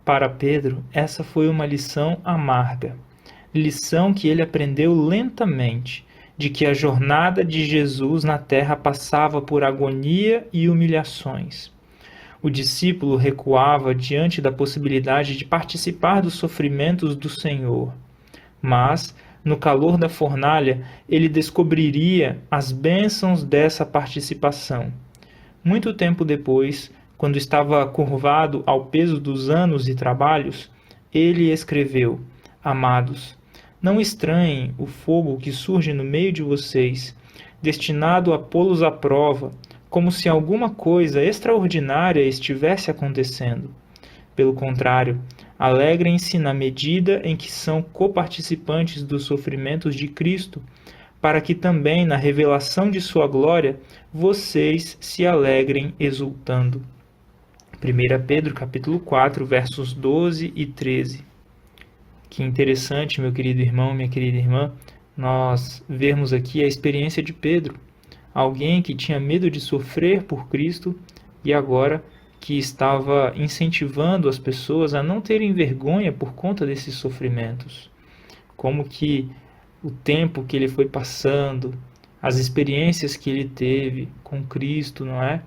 Para Pedro, essa foi uma lição amarga, lição que ele aprendeu lentamente, de que a jornada de Jesus na terra passava por agonia e humilhações. O discípulo recuava diante da possibilidade de participar dos sofrimentos do Senhor, mas, no calor da fornalha, ele descobriria as bênçãos dessa participação. Muito tempo depois, quando estava curvado ao peso dos anos e trabalhos, ele escreveu: Amados, não estranhem o fogo que surge no meio de vocês, destinado a pô-los à prova, como se alguma coisa extraordinária estivesse acontecendo. Pelo contrário, alegrem-se na medida em que são coparticipantes dos sofrimentos de Cristo, para que também na revelação de sua glória vocês se alegrem exultando. 1 Pedro capítulo 4, versos 12 e 13. Que interessante, meu querido irmão, minha querida irmã, nós vermos aqui a experiência de Pedro, alguém que tinha medo de sofrer por Cristo e agora que estava incentivando as pessoas a não terem vergonha por conta desses sofrimentos. Como que o tempo que ele foi passando, as experiências que ele teve com Cristo, não é?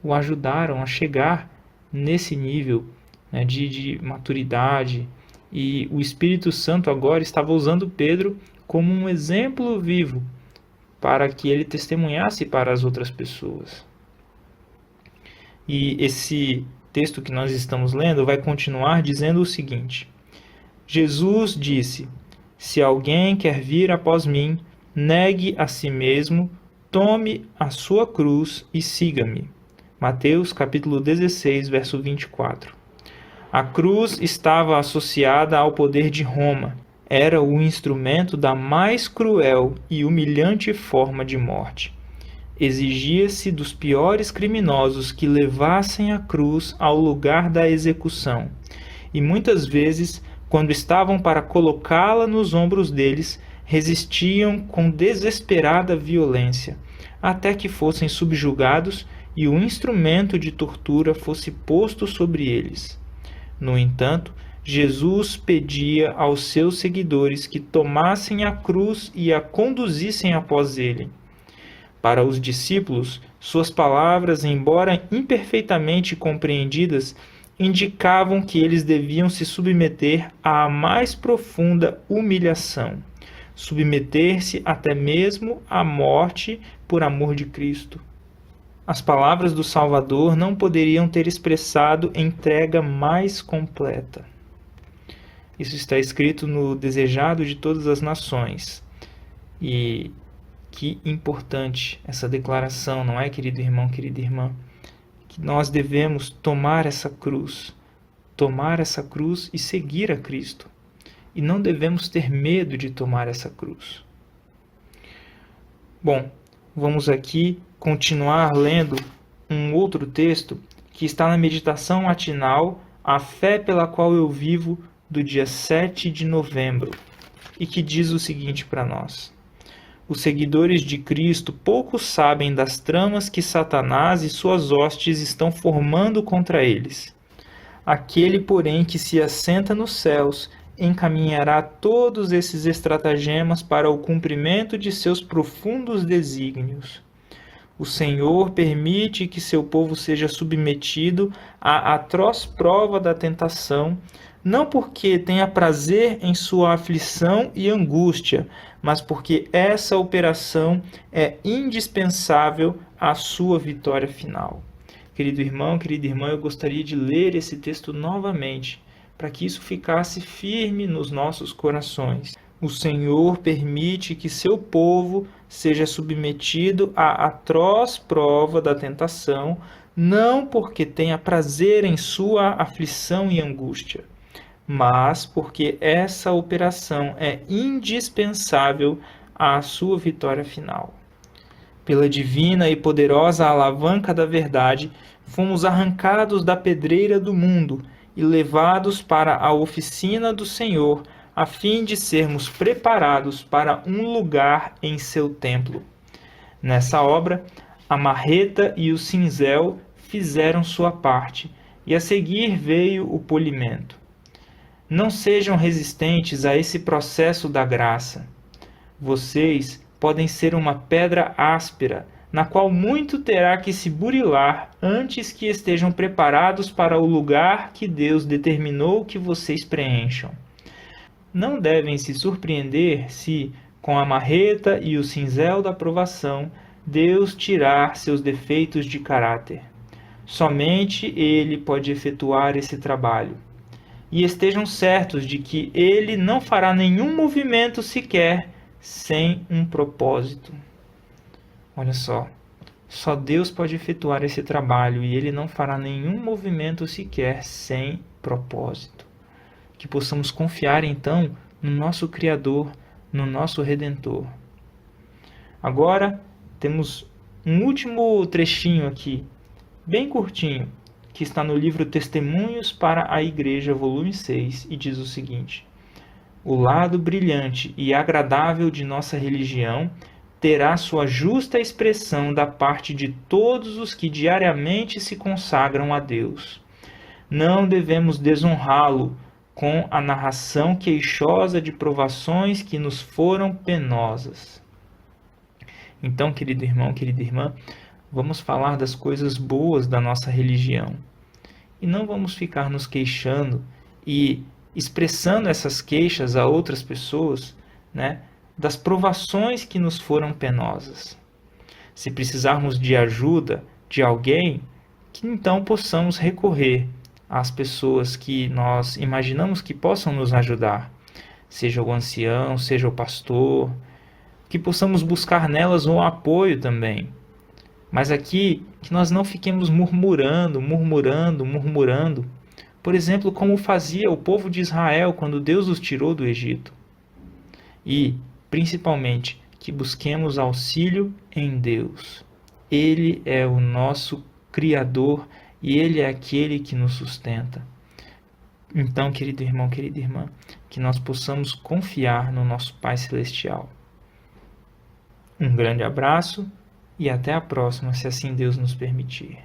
O ajudaram a chegar nesse nível, né, de maturidade. E o Espírito Santo agora estava usando Pedro como um exemplo vivo para que ele testemunhasse para as outras pessoas. E esse texto que nós estamos lendo vai continuar dizendo o seguinte: Jesus disse: Se alguém quer vir após mim, negue a si mesmo, tome a sua cruz e siga-me. Mateus capítulo 16, verso 24. A cruz estava associada ao poder de Roma. Era o instrumento da mais cruel e humilhante forma de morte. Exigia-se dos piores criminosos que levassem a cruz ao lugar da execução. E muitas vezes, quando estavam para colocá-la nos ombros deles, resistiam com desesperada violência, até que fossem subjugados e o instrumento de tortura fosse posto sobre eles. No entanto, Jesus pedia aos seus seguidores que tomassem a cruz e a conduzissem após ele. Para os discípulos, suas palavras, embora imperfeitamente compreendidas, indicavam que eles deviam se submeter à mais profunda humilhação, submeter-se até mesmo à morte por amor de Cristo. As palavras do Salvador não poderiam ter expressado entrega mais completa. Isso está escrito no Desejado de Todas as Nações. E que importante essa declaração, não é, querido irmão, querida irmã? Que nós devemos tomar essa cruz e seguir a Cristo. E não devemos ter medo de tomar essa cruz. Bom, vamos aqui continuar lendo um outro texto que está na meditação matinal A Fé pela Qual Eu Vivo, do dia 7 de novembro, e que diz o seguinte para nós: Os seguidores de Cristo pouco sabem das tramas que Satanás e suas hostes estão formando contra eles. Aquele, porém, que se assenta nos céus, encaminhará todos esses estratagemas para o cumprimento de seus profundos desígnios. O Senhor permite que seu povo seja submetido à atroz prova da tentação, não porque tenha prazer em sua aflição e angústia, mas porque essa operação é indispensável à sua vitória final. Querido irmão, querida irmã, eu gostaria de ler esse texto novamente, para que isso ficasse firme nos nossos corações. O Senhor permite que seu povo seja submetido à atroz prova da tentação, não porque tenha prazer em sua aflição e angústia, mas porque essa operação é indispensável à sua vitória final. Pela divina e poderosa alavanca da verdade, fomos arrancados da pedreira do mundo e levados para a oficina do Senhor, a fim de sermos preparados para um lugar em seu templo. Nessa obra, a marreta e o cinzel fizeram sua parte, e a seguir veio o polimento. Não sejam resistentes a esse processo da graça. Vocês podem ser uma pedra áspera, na qual muito terá que se burilar antes que estejam preparados para o lugar que Deus determinou que vocês preencham. Não devem se surpreender se, com a marreta e o cinzel da provação, Deus tirar seus defeitos de caráter. Somente Ele pode efetuar esse trabalho. E estejam certos de que Ele não fará nenhum movimento sequer sem um propósito. Olha só Deus pode efetuar esse trabalho e Ele não fará nenhum movimento sequer sem propósito. Que possamos confiar então no nosso Criador, no nosso Redentor. Agora temos um último trechinho aqui, bem curtinho, que está no livro Testemunhos para a Igreja, volume 6, e diz o seguinte: o lado brilhante e agradável de nossa religião terá sua justa expressão da parte de todos os que diariamente se consagram a Deus. Não devemos desonrá-lo com a narração queixosa de provações que nos foram penosas. Então, querido irmão, querida irmã, vamos falar das coisas boas da nossa religião. E não vamos ficar nos queixando e expressando essas queixas a outras pessoas, né, das provações que nos foram penosas. Se precisarmos de ajuda de alguém, que então possamos recorrer às pessoas que nós imaginamos que possam nos ajudar, seja o ancião, seja o pastor, que possamos buscar nelas um apoio também. Mas aqui, que nós não fiquemos murmurando. Por exemplo, como fazia o povo de Israel quando Deus os tirou do Egito. E, principalmente, que busquemos auxílio em Deus. Ele é o nosso Criador e Ele é aquele que nos sustenta. Então, querido irmão, querida irmã, que nós possamos confiar no nosso Pai Celestial. Um grande abraço e até a próxima, se assim Deus nos permitir.